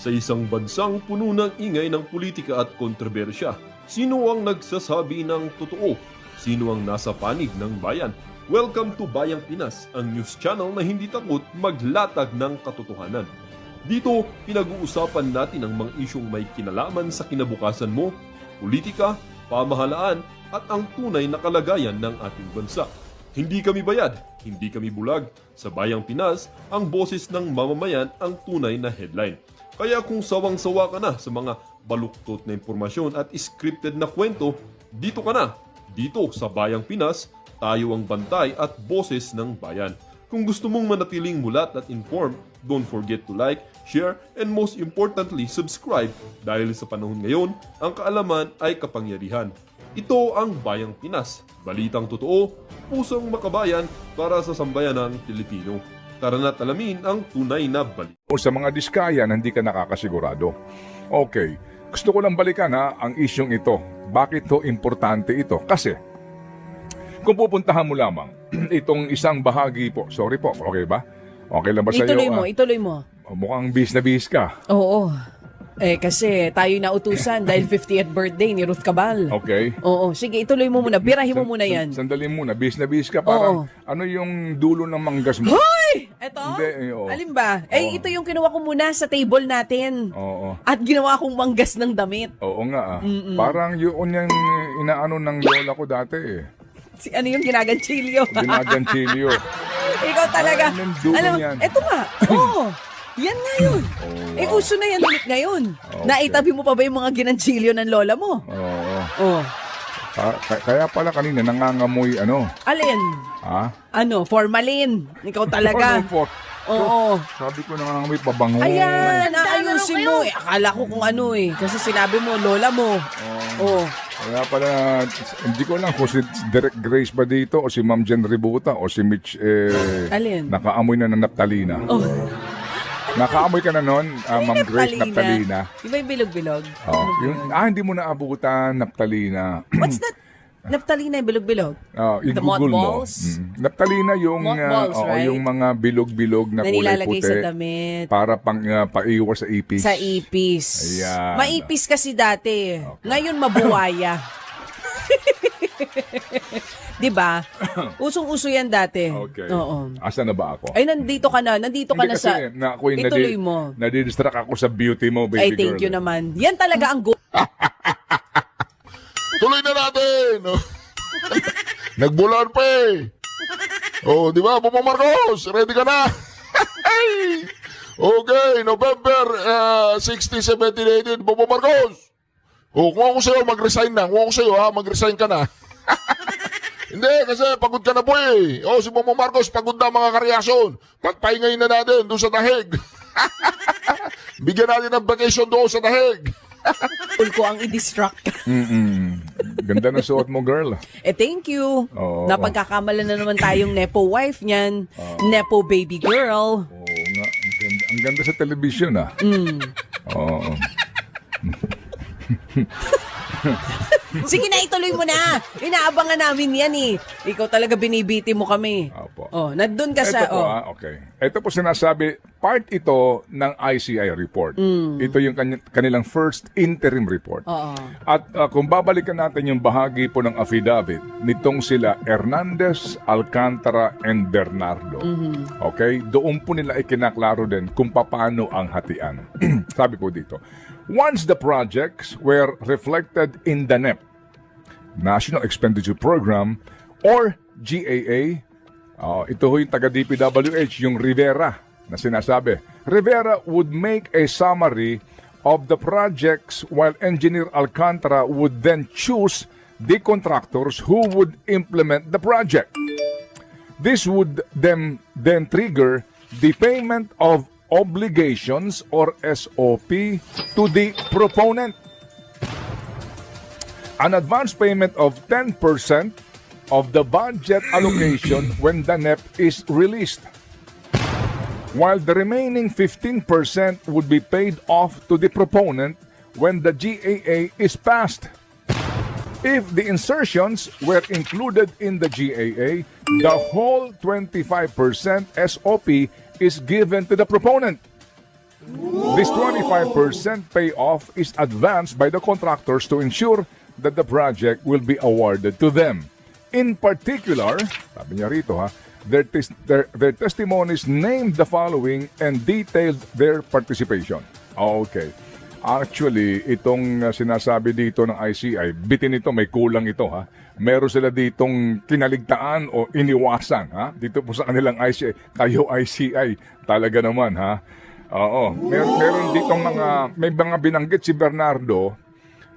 Sa isang bansang puno ng ingay ng politika at kontrobersya, sino ang nagsasabi ng totoo? Sino ang nasa panig ng bayan? Welcome to Bayang Pinas, ang news channel na hindi takot maglatag ng katotohanan. Dito, pinag-uusapan natin ang mga isyong may kinalaman sa kinabukasan mo, politika, pamahalaan at ang tunay na kalagayan ng ating bansa. Hindi kami bayad, hindi kami bulag. Sa Bayang Pinas, ang boses ng mamamayan ang tunay na headline. Kaya kung sawang-sawa ka na sa mga baluktot na impormasyon at scripted na kwento, dito ka na. Dito sa Bayang Pinas, tayo ang bantay at boses ng bayan. Kung gusto mong manatiling mulat at informed, don't forget to like, share, and most importantly, subscribe dahil sa panahon ngayon, ang kaalaman ay kapangyarihan. Ito ang Bayang Pinas, balitang totoo, pusong makabayan para sa sambayanang Pilipino. Tara na't alamin ang tunay na balita. O sa mga diskaya na hindi ka nakakasigurado. Okay, gusto ko lang balikan ang isyong ito. Bakit to importante ito? Kasi, kung pupuntahan mo lamang itong isang bahagi po, sorry po, okay ba? Okay lang ba sa iyo? Ituloy mo. Mukhang bis na bis ka. Oo. Kasi tayo nautusan dahil 50th birthday ni Ruth Cabal. Okay. Oo, sige, ituloy mo muna. Birahin mo muna yan. Sandali muna, bis na bis ka. Parang, ano yung dulo ng manggas mo? Hoy! Eto? Hindi, oo. Alin ba? Ito yung kinuha ko muna sa table natin. Oo. At ginawa kong manggas ng damit. Oo nga. Parang yun yung inaano ng lola ko dati Ano yung ginaganchilyo? Ginaganchilyo. Ikaw talaga. Anong dulo yan? Eto nga. Oo. Yan nga yun. Uso na yan ulit ngayon. Okay. Naitabi mo pa ba yung mga ginanchilyo ng lola mo? Oo. Oo. Kaya pala kanina nangangamoy Alin? Ha? Formalin. Ikaw talaga. Oo. Sabi ko nangangamoy pabango. Ayan, naayusin mo. Akala ko kung ano Kasi sinabi mo, lola mo. Oo. Kaya pala, hindi ko lang kung si Derek Grace ba dito o si Ma'am Jen Ributa o si Mitch Alin? nakaamoy na ng naptalina. Oh. Nakaamoy ka na nun, Ma'am Grace Naptalina. Iba yung bilog-bilog. Hindi mo naabutan, naptalina. What's that? Naptalina yung bilog-bilog? The I-google mo. mothballs? Naptalina yung, Mothballs, right? yung mga bilog-bilog na Na kulay nilalagay puti. sa damit. Para paiwas sa ipis. Sa ipis. Ayan. Maipis kasi dati. Ngayon mabuwaya. Diba? Usong-uso yan dati. Okay. Oo. Asa na ba ako? Ay, nandito ka na. Nandito ka Hindi na sa... kasi, ako'y Ituloy mo. nadidistract ako sa beauty mo, baby Ay, girl. thank you naman. Yan talaga ang Tuloy na natin. Nagbulan pa di ba? Bobo Marcos, ready ka na? Okay, November 16, 17, 18, Bobo Marcos. Kung ako sa'yo, mag-resign na. Kung ako sa'yo, mag-resign ka na. Hindi, kasi pagod ka na po si Bobo Marcos, pagod na mga karyason. Pagpahingayin na natin doon sa dahig. Bigyan natin ng vacation doon sa dahig. ko ang i-distract ka. Ganda ng suot mo, girl. Thank you. Oo. Napagkakamalan na naman tayong Nepo wife niyan. Nepo baby girl. Oo nga. Ang ganda sa television, Oo. Sige na, ituloy mo na. Inaabangan namin yan Ikaw talaga binibiti mo kami. Opo. Nandun ka sa... Ito po, okay. Ito po sinasabi, part ito ng ICI report. Ito yung kanilang first interim report. Oo. At kung babalikan natin yung bahagi po ng affidavit, nitong sila Hernandez, Alcantara, and Bernardo. Okay? Doon po nila ikinaklaro din kung paano ang hatian. Sabi po dito, once the projects were reflected in the NEP, National Expenditure Program, or GAA, ito ho yung taga-DPWH, yung Rivera na sinasabi. Rivera would make a summary of the projects while Engineer Alcantara would then choose the contractors who would implement the project. This would then trigger the payment of obligations or SOP to the proponent. An advance payment of 10% of the budget allocation when the NEP is released, while the remaining 15% would be paid off to the proponent when the GAA is passed. If the insertions were included in the GAA, the whole 25% SOP is given to the proponent. The This 25% payoff is advanced by the contractors to ensure that the project will be awarded to them. In particular, sabi niya rito their testimonies named the following and detailed their participation. Okay. Actually, itong sinasabi dito ng ICI, bitin ito, may kulang ito Meron sila ditong kinaligtaan o iniwasan dito po sa kanilang ICI. Kayo ICI, talaga naman Oo. Meron ditong may mga binanggit si Bernardo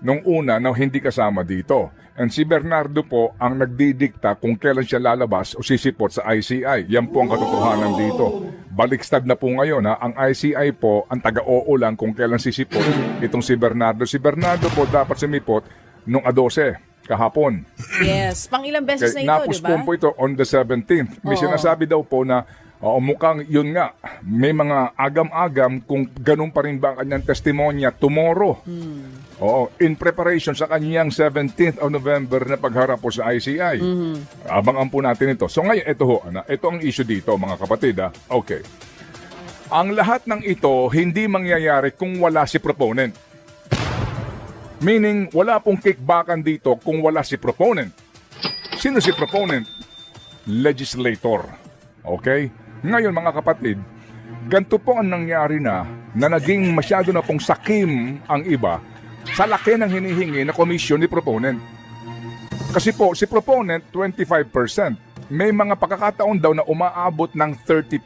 nung una na hindi kasama dito. And si Bernardo po ang nagdidikta kung kailan siya lalabas o sisipot sa ICI. Yan po ang katotohanan dito. Baliktad na po ngayon ang ICI po ang taga-oo lang kung kailan sisipot itong si Bernardo. Si Bernardo po dapat sumipot nung 12 kahapon. Yes, pang ilang beses na ito, di ba? Napuspon po ito on the 17th. May sinasabi daw po na mukhang yun nga, may mga agam-agam kung ganun pa rin ba ang kanyang testimonya tomorrow. In preparation sa kanyang 17th of November na pagharap po sa ICI. Abangan po natin ito. So ngayon, ito ang issue dito mga kapatid. Okay. Ang lahat ng ito hindi mangyayari kung wala si proponent. Meaning, wala pong kickbackan dito kung wala si proponent. Sino si proponent? Legislator. Okay? Ngayon mga kapatid, ganito po ang nangyari na naging masyado na pong sakim ang iba sa laki ng hinihingi na komisyon ni proponent. Kasi po, si proponent, 25%. May mga pagkakataon daw na umaabot ng 30%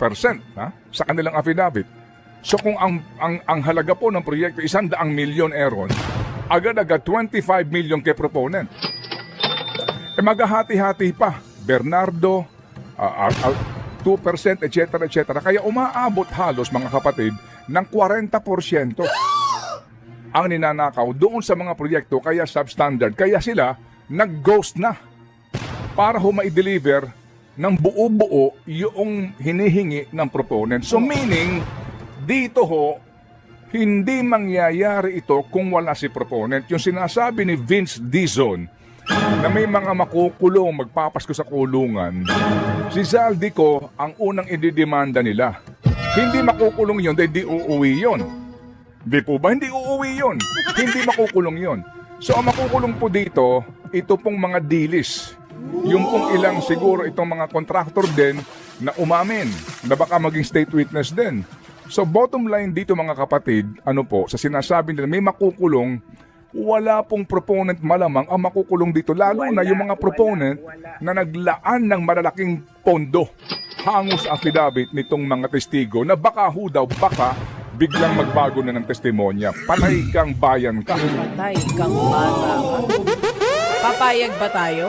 sa kanilang affidavit. So kung ang halaga po ng proyekto, 100 milyon eron, agad-agad 25 million kay proponent. Maghahati-hati pa. Bernardo, 2%, etc. Kaya umaabot halos mga kapatid ng 40% ang ninanakaw doon sa mga proyekto kaya substandard. Kaya sila nag-ghost na para ma-deliver ng buo-buo yung hinihingi ng proponent. So meaning, dito hindi mangyayari ito kung wala si proponent. Yung sinasabi ni Vince Dizon na may mga makukulong, magpapasko sa kulungan, si Zaldico ang unang ididemanda nila. Hindi makukulong yun, hindi uuwi yun. Di po ba? Hindi uuwi yun. Hindi makukulong yun. So ang makukulong po dito, ito pong mga dilis. Yung pong ilang siguro itong mga contractor din na umamin, na baka maging state witness din. So bottom line dito mga kapatid, sa sinasabi nila may makukulong, wala pong proponent malamang ang makukulong dito. Lalo na yung mga proponent na naglaan ng malalaking pondo hango sa affidavit nitong mga testigo na baka biglang magbago na ng testimonya. Patay kang bayan ka. Patay kang bata ka. Papayag ba tayo?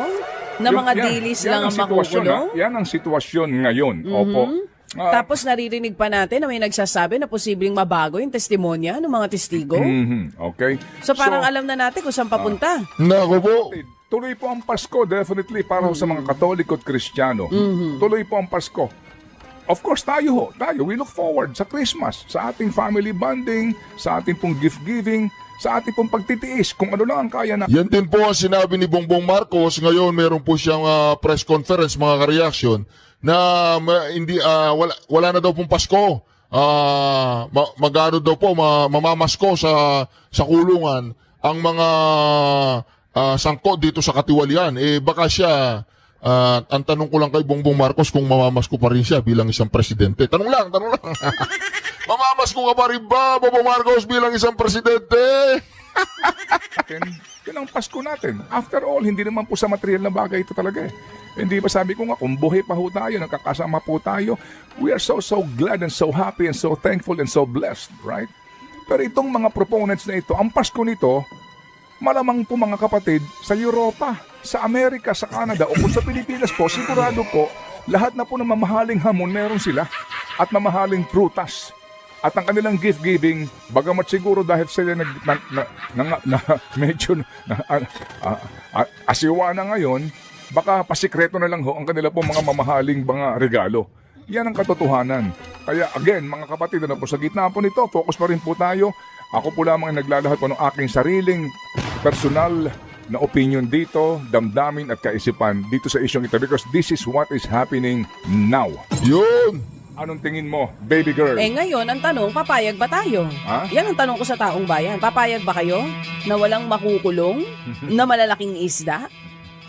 Na mga dilis lang ang makukulong? Yan ang sitwasyon ngayon. Opo. Tapos naririnig pa natin na may nagsasabi na posibleng mabago yung testimonya ng mga testigo. Okay. So parang alam na natin kung saan papunta. Nako po. Tuloy po ang Pasko, definitely, para sa mga Katoliko at Kristiyano. Tuloy po ang Pasko. Of course, tayo, we look forward sa Christmas, sa ating family bonding, sa ating pong gift-giving, sa ating pong pagtitiis, kung ano lang ang kaya na. Yan din po ang sinabi ni Bongbong Marcos. Ngayon, meron po siyang press conference, mga ka-reaction, na wala na daw pong Pasko. Magano daw po, mamamasko sa kulungan ang mga sangkot dito sa katiwalian. Baka siya, ang tanong ko lang kay Bongbong Marcos kung mamamasko pa rin siya bilang isang presidente. Tanong lang. Mamamasko ka pa rin ba, Bongbong Marcos, bilang isang presidente? Yun ang Pasko natin. After all, hindi naman po sa material na bagay ito talaga Hindi ba sabi ko nga, kung buhay pa ho tayo, nakakasama po tayo, we are so glad and so happy and so thankful and so blessed, right? Pero itong mga proponents na ito, ang Pasko nito, malamang po mga kapatid, sa Europa, sa Amerika, sa Canada, o kung sa Pilipinas po, sigurado po, lahat na po ng mamahaling hamon meron sila at mamahaling prutas. At ang kanilang gift-giving, bagamat siguro dahil sila medyo asiwa na ngayon, baka pasikreto na lang ang kanila pong mga mamahaling mga regalo. Yan ang katotohanan. Kaya again, mga kapatid, sa gitna po nito, focus pa rin po tayo. Ako po lamang naglalahad po ng aking sariling personal na opinion dito, damdamin at kaisipan dito sa isyong ito because this is what is happening now. Yun! Anong tingin mo, baby girl? Eh ngayon, ang tanong, papayag ba tayo? Ha? Yan ang tanong ko sa taong bayan. Papayag ba kayo na walang makukulong, na malalaking isda,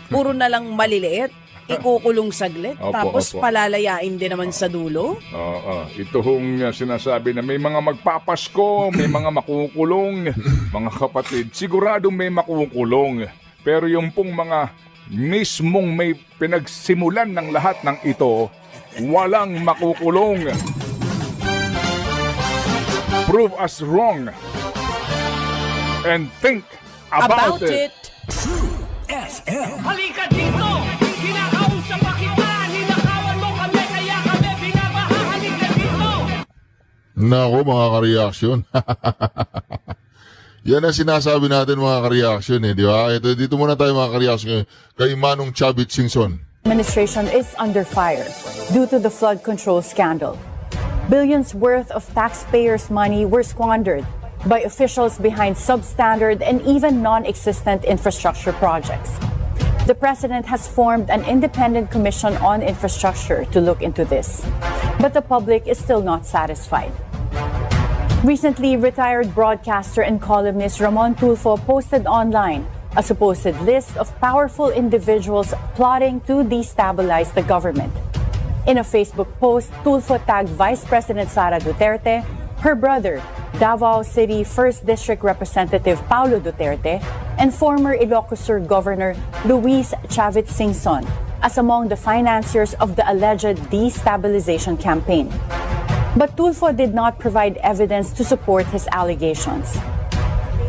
puro na lang maliliit, ikukulong saglit, Opo, tapos opo. palalayain din naman sa dulo? Oo, ito hong sinasabi na may mga magpapasko, may mga makukulong, mga kapatid, siguradong may makukulong. Pero yung pong mga mismong may pinagsimulan ng lahat ng ito, walang makukulong. Prove us wrong and think about it. Halika dito! Kinakausap pa kita! Ninakawan mo kami kaya kami binabaha! Halika dito! Nako mga ka-reaction. Yan ang sinasabi natin mga ka-reaction eh, di ba? Ito, dito muna tayo mga ka-reaction kay Manong Chavit Singson. Administration is under fire due to the flood control scandal. Billions worth of taxpayers' money were squandered by officials behind substandard and even non-existent infrastructure projects. The president has formed an independent commission on infrastructure to look into this, but the public is still not satisfied. Recently, retired broadcaster and columnist Ramon Tulfo posted online a supposed list of powerful individuals plotting to destabilize the government. In a Facebook post, Tulfo tagged Vice President Sara Duterte, her brother, Davao City 1st District Representative Paulo Duterte, and former Ilocos Sur Governor Luis Chavit Singson as among the financiers of the alleged destabilization campaign. But Tulfo did not provide evidence to support his allegations.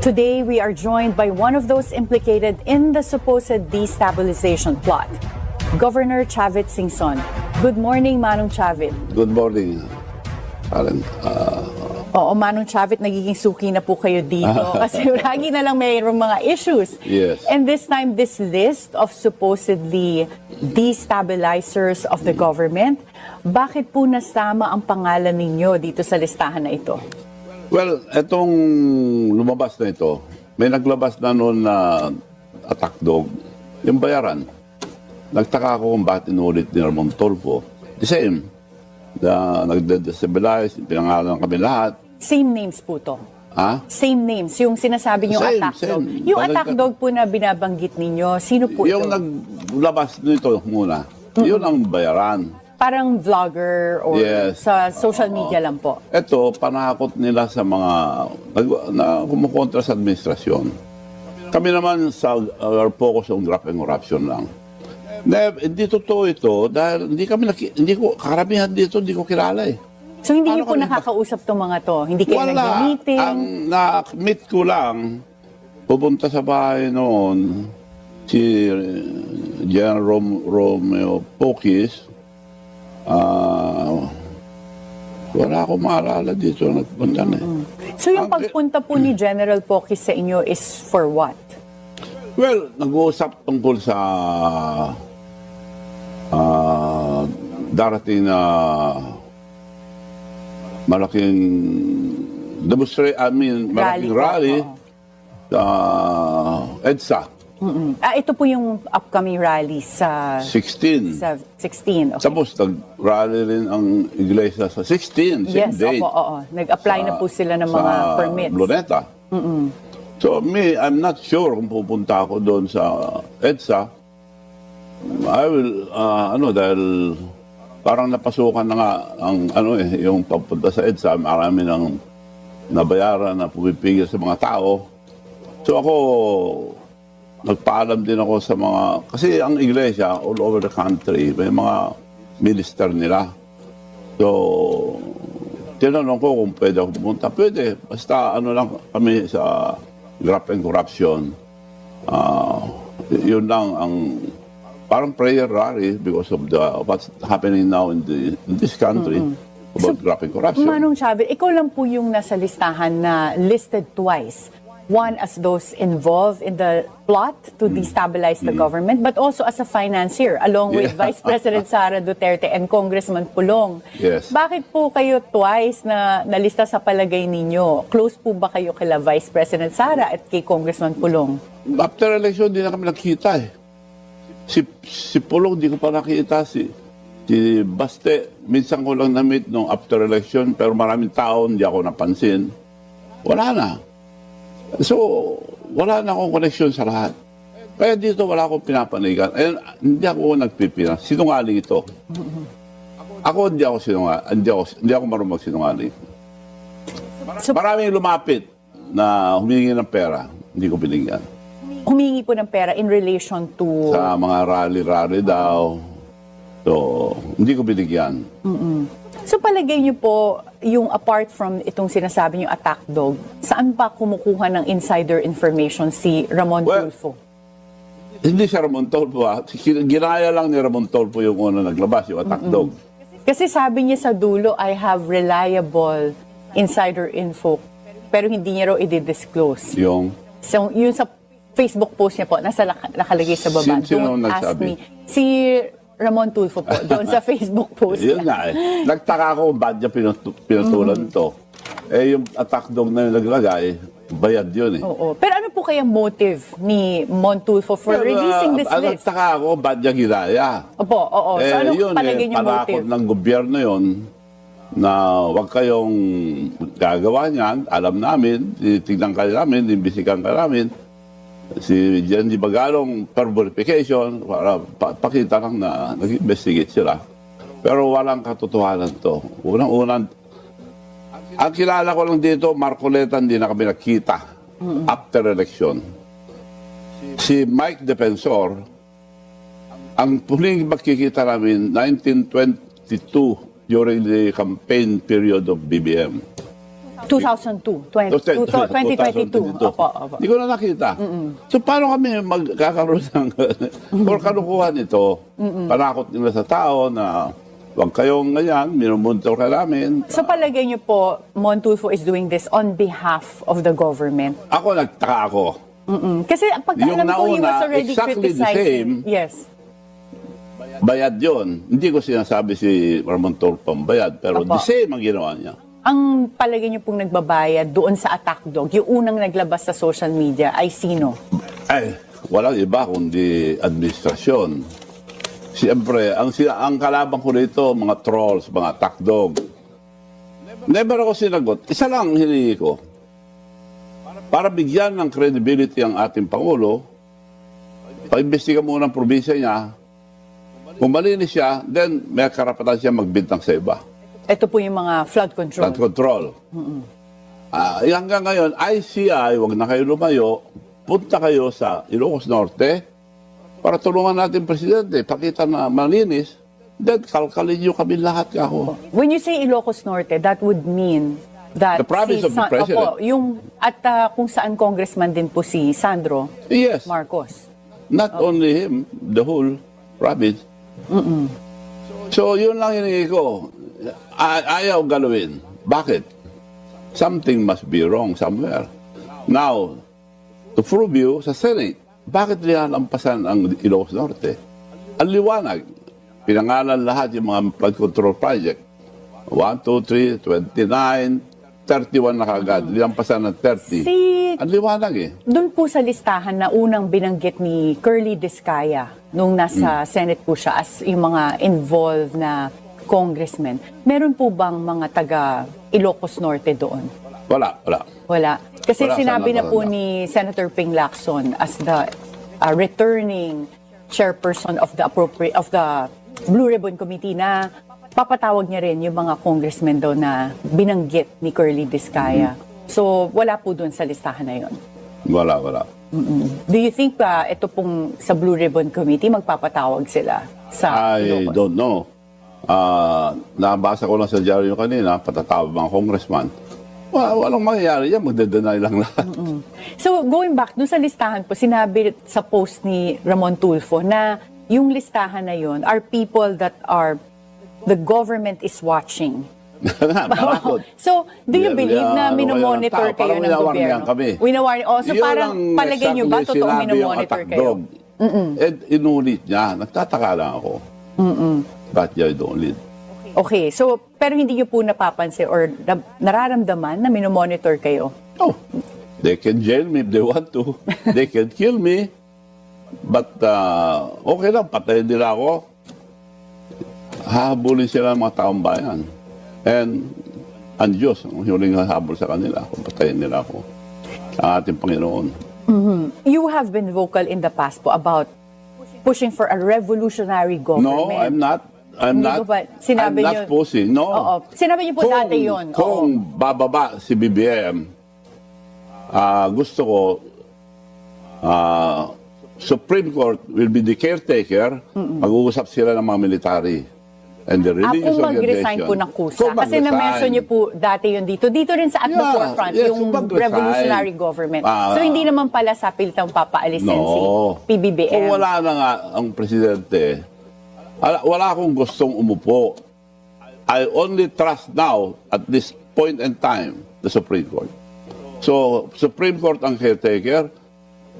Today, we are joined by one of those implicated in the supposed destabilization plot, Governor Chavit Singson. Good morning, Manong Chavit. Good morning, Alan. Oo, Manong Chavit, nagiging suki na po kayo dito kasi lagi na lang mayroong mga issues. Yes. And this time, this list of supposedly destabilizers of the government, bakit po nasama ang pangalan ninyo dito sa listahan na ito? Well, etong lumabas na ito, may naglabas na noon na attack dog, yung bayaran. Nagtaka ako kung bakit inulit ni Ramon Tulfo. The same. Nagde-destabilize, pinangalan kami lahat. Same names po to. Ha? Same names, yung sinasabi niyo Same, attack dog. same. Yung Talaga- attack dog po na binabanggit ninyo, sino po Yung ito? naglabas nito muna, yun ang bayaran. Parang vlogger or Yes. sa social media lang po. Ito, panakot nila sa mga na kumukontra sa administrasyon. Kami naman sa our focus on graft and corruption lang. Hindi totoo ito dahil hindi ko karamihan dito hindi ko kilala eh. So hindi niyo Paano po kami- nakakausap tong mga to? Hindi kayo Wala. nag-meeting? Ang na-meet ko lang, pupunta sa bahay noon, si General Romeo Pokis. Wala akong maalala dito na nagpunta na eh. So yung pagpunta po ni General Pokis sa inyo is for what? Well, nag-uusap tungkol sa darating na malaking malaking rally po, oo. sa EDSA Ito po yung upcoming rally sa 16. 16. Okay. Tapos nag-rally rin ang iglesia sa 16, same Yes, date. opo, oo. Nag-apply na po sila ng mga sa permits. Luneta. So I'm not sure kung pupunta ako doon sa EDSA. I will, dahil parang napasukan na nga ang yung papunta sa EDSA, marami ng nabayaran na pumipigil sa mga tao. So ako, nagpaalam din ako sa mga, kasi ang iglesia all over the country, may mga minister nila. So, tinanong ko kung pwede ako pumunta. Pwede, basta lang kami sa graft and corruption. Yun lang ang parang prayer rally because of what's happening now in this country about graft and corruption. Manong Chavit, ikaw lang po yung nasa listahan na listed twice. One as those involved in the plot to destabilize the government, but also as a financier, along with Yeah. Vice President Sara Duterte and Congressman Pulong. Yes. Bakit po kayo twice na nalista sa palagay ninyo? Close po ba kayo kila Vice President Sara at kay Congressman Pulong? After election, di na kami nakita eh. Si Pulong, di ko pa nakita. Si Si Baste, minsan ko lang na-meet nung after election, pero maraming tao, hindi ako napansin. Wala na. So, wala na akong connection sa lahat. Kaya dito wala akong pinapanigan. Eh, hindi ako nagpipina. Sinungaling ito. Ako hindi ako sinungaling. Hindi ako marunong magsinungaling. So, Maraming lumapit na humingi ng pera. Hindi ko binigyan. humingi po ng pera in relation to... Sa mga rally-rally daw. So, hindi ko binigyan. So palagay niyo po, yung apart from itong sinasabi niyo attack dog, saan pa kumukuha ng insider information si Ramon Well, Tulfo? Hindi siya Ramon Tolpo. Ginaya lang ni Ramon Tolpo yung una naglabas, yung attack dog. Kasi sabi niya sa dulo, I have reliable insider info, pero hindi niya raw i-disclose. Yung, So, yun sa Facebook post niya po, nasa nakalagay sa baba. Sino Don't ask nagsabi? me. Si Ramon Tulfo po, doon sa Facebook post yun niya. nga eh. Nagtaka ako kung ba't niya pinutulan to. Eh, yung attack dog na naglagay, bayad yun eh. Oo. Pero ano po kaya motive ni Mon Tulfo for Pero, releasing this list? Nagtaka ako ba't niya ginaya. Opo, oo. So ano yun palagay niyo panakot motive? ng gobyerno yun na huwag kayong gagawa niyan. Alam namin, titignan kayo namin, imbisikan ka namin. Si Jenny Bagalong per verification para pakita lang na nag-investigate sila. Pero walang katotohanan to. Unang-unang, ang kilala ko lang dito, Marcoleta, hindi na kami nakita after election. Si Mike Defensor, ang huling magkikita namin, 1922, during the campaign period of BBM. 2002, 2022. Opo, opo. Hindi ko na nakita. So, paano kami magkakaroon ng or kalukuhan ito? Panakot nila sa tao na huwag kayong ganyan, minumonitor ka namin. So palagay niyo po, Mon Tulfo is doing this on behalf of the government? Ako, nagtaka ako. Kasi pag Yung alam ko, he was nauna, already exactly the criticizing. same. Yes. Bayad yon. Hindi ko sinasabi si Ramon Tulfo ang bayad, pero Opo. the same ang ginawa niya. Ang palagay niyo pong nagbabayad doon sa attack dog, yung unang naglabas sa social media ay sino? Ay, walang iba kundi administrasyon. Siyempre, ang kalaban ko dito, mga trolls, mga attack dog. Never ako sinagot. Isa lang ang hiningi ko. Para bigyan ng credibility ang ating Pangulo, paimbestiga muna ang probinsya niya. Kung malinis siya, then may karapatan siya magbintang sa iba. Ito po yung mga flood control. Flood control. Hanggang ngayon, ICI, wag na kayo lumayo, punta kayo sa Ilocos Norte para tulungan natin presidente, pakita na malinis, then kalkalin nyo kami lahat ako. When you say Ilocos Norte, that would mean that The province of the president. Opo, yung, at kung saan congressman din po si Sandro Yes, Marcos. not only him, the whole province. So, yun lang hiningi ko. Ayaw galawin. Bakit? Something must be wrong somewhere. Now, to prove you, sa Senate, bakit nilalampasan ang Ilocos Norte? Ang liwanag. Pinangalan lahat yung mga flood control project. 1, 2, 3, 29, 31 na kagad. Nilalampasan ng 30. Ang liwanag eh. Doon po sa listahan na unang binanggit ni Curly Discaya nung nasa Senate po siya as yung mga involved na congressmen, meron po bang mga taga Ilocos Norte doon? Wala. Wala. Kasi Wala, sinabi sana na po wala. ni Senator Ping Lacson as the returning chairperson of the Blue Ribbon Committee na papatawag niya rin yung mga congressmen daw na binanggit ni Curly Discaya. So, wala po doon sa listahan na yon. Wala. Do you think ito pong sa Blue Ribbon Committee magpapatawag sila sa I Ilocos? don't know. Nabasa ko lang sa diaryo kanina, patatawag mga congressman. Walang mangyayari yan, magde-deny lang lahat. So, going back, dun sa listahan po, sinabi sa post ni Ramon Tulfo na yung listahan na yun are people that are the government is watching. Marakot. So, do you believe na Ano minomonitor kayo ng tao? kayo ng Parang gobyerno? kami. Winawarning. Oh, so Yun parang ang palagay nyo ba, exactly totoong sinabi yung minomonitor attack kayo? dog. Inulit niya. Nagtataka lang ako. Ba't niya inulit? Okay, so, pero hindi nyo po napapansin or nararamdaman na minomonitor kayo? Oh, they can jail me if they want to. They can kill me. But okay lang, patayin nila ako. hahabulin sila ng mga taong bayan. And ang Diyos, ang huling habol sa kanila, kung patayin nila ako, ang ating Panginoon. You have been vocal in the past po about pushing for a revolutionary government. No, I'm not. I'm Hindi not. ko ba sinabi I'm not niyo- pushing. No. Oo. Sinabi niyo po dati yun. Kung bababa si BBM, gusto ko Supreme Court will be the caretaker. Mag-uusap sila ng mga military. And the religious Kung mag-resign organization. po ng kusa. Kung Kasi mag-resign. na-mention niyo po dati yun dito. Dito rin sa at the Yeah, forefront, yes, yung kung mag-resign. revolutionary government. So hindi naman pala sa pilitang papaalisin si No. PBBM. Kung wala na nga ang presidente, wala akong gustong umupo. I only trust now, at this point in time, the Supreme Court. So, Supreme Court ang caretaker,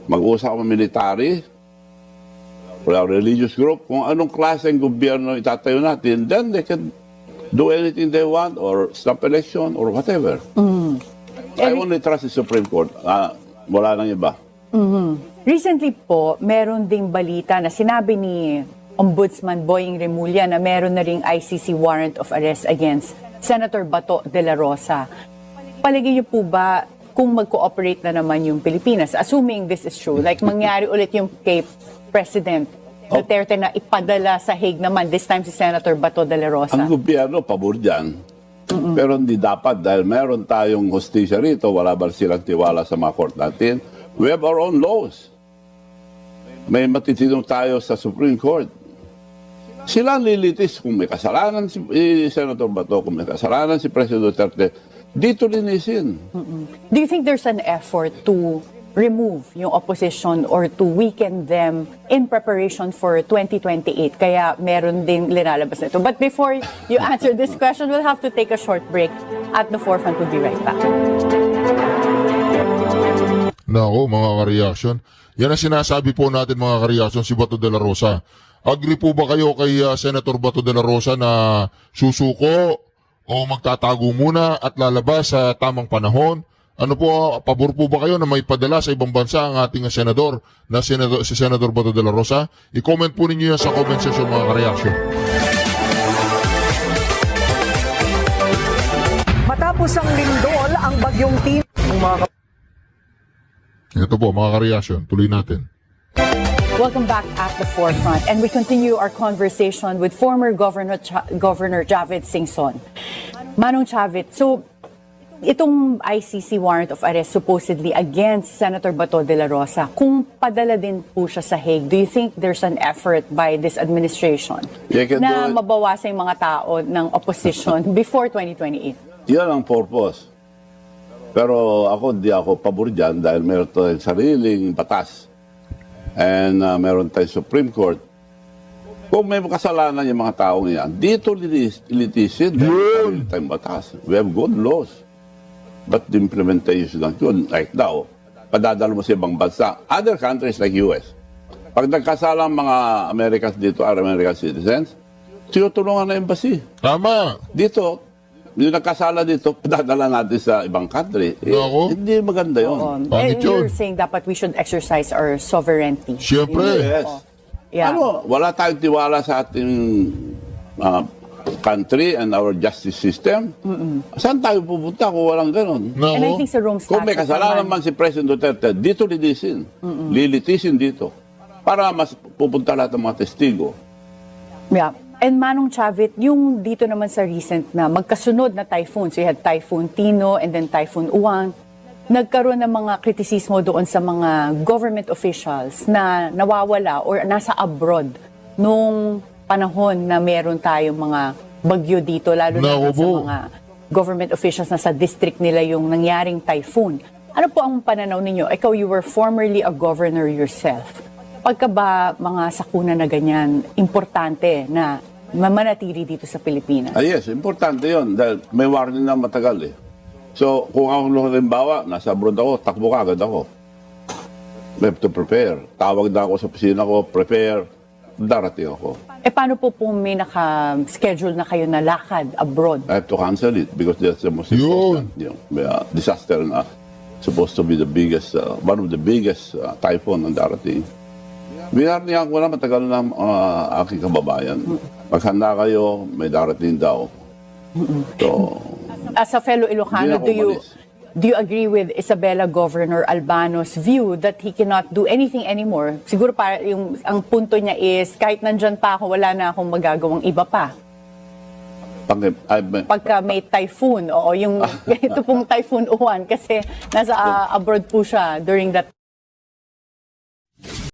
mag-usap ang military, wala religious group, kung anong klaseng gobyerno itatayo natin, then they can do anything they want or stop election or whatever. I only trust the Supreme Court. Wala nang iba. Recently po, meron ding balita na sinabi ni Ombudsman Boying Remulla na meron na ring ICC warrant of arrest against Senator Bato de la Rosa. Palagay niyo po ba kung mag-cooperate na naman yung Pilipinas, assuming this is true, like mangyari ulit yung kay President Duterte na ipadala sa Hague naman, this time si Senator Bato de la Rosa? Ang gobyerno, pabor dyan. Pero hindi dapat dahil meron tayong hostisya rito, wala ba silang tiwala sa mga court natin? We have our own laws. May matitinong tayo sa Supreme Court. Sila ang lilitis kung may kasalanan si Senator Bato, kung may kasalanan si President Duterte, dito linisin. Do you think there's an effort to remove yung opposition or to weaken them in preparation for 2028? Kaya meron din linalabas na ito. But before you answer this question, we'll have to take a short break. At the forefront, we'll be right back. Nako, mga ka-reaction. Yan ang sinasabi po natin, mga ka-reaction, si Bato de la Rosa. Agree po ba kayo kay Senator Bato de la Rosa na susuko o magtatago muna at lalabas sa tamang panahon? Ano po, pabor po ba kayo na may padala sa ibang bansa ang ating senador na si Senator Bato de la Rosa? I-comment po ninyo yan sa comment section, mga ka-reaction. Matapos ang lindol, ang bagyong Tin, ang mga Ito po, mga ka-reaction, tuloy natin. Welcome back at the forefront. And we continue our conversation with former Governor Javed Singson. Manong Javed, so itong ICC warrant of arrest supposedly against Senator Bato de la Rosa, kung padala din po siya sa Hague, do you think there's an effort by this administration They can na do it. mabawasan yung mga tao ng opposition before 2028? Yan ang purpose. Pero ako, di ako pabor dyan dahil meron tayong sariling batas. And meron tayong Supreme Court. Kung may kasalanan yung mga taong yan, dito litisin dahil sarili tayong batas. We have good laws. But the implementation ng yun, like now, padadalo mo sa ibang bansa. Other countries like US. Pag nagkasala ang mga Americans dito, are American citizens, tinutulungan na embassy. Tama! Dito, yung nagkasala dito, padadala natin sa ibang country. Nako. Hindi maganda yun. Pangit You're yun. saying dapat we should exercise our sovereignty. Siyempre. Yes. Yeah. Ano, wala tayong tiwala sa ating country and our justice system. Saan tayo pupunta kung walang ganon? And I Nako. think sa Rome Kung may Statute kasalanan naman, man si President Duterte, dito lilitisin. Lilitisin dito. Para mas pupunta lahat ng mga testigo. yeah. And Manong Chavit, yung dito naman sa recent na magkasunod na typhoon, so you had Typhoon Tino and then Typhoon Uwang, nagkaroon ng mga kritisismo doon sa mga government officials na nawawala or nasa abroad nung panahon na meron tayong mga bagyo dito, lalo na Naku sa po. mga government officials na sa district nila yung nangyaring typhoon. Ano po ang pananaw ninyo? Ikaw, you were formerly a governor yourself. Pagka ba mga sakuna na ganyan, importante na mamanatili dito sa Pilipinas? Yes, importante yun. Dahil may warning na matagal eh. So, kung ako halimbawa, nasa abroad ako, takbo ka agad ako. We have to prepare. Tawag na ako sa opisina ko, prepare, darating ako. Paano po may naka-schedule na kayo na lakad abroad? I have to cancel it because that's the most important disaster na supposed to be the biggest, one of the biggest typhoon na darating. Binarnihan ko na matagal na aking kababayan. Maghanda kayo, may darating daw. So, As a fellow Hindi Ilocano, na ako umalis. do you agree with Isabela Governor Albano's view that he cannot do anything anymore? Siguro ang punto niya is, kahit nandyan pa ako, wala na akong magagawang iba pa. Pagka may typhoon, ito pong Typhoon Uwan, kasi nasa abroad po siya during that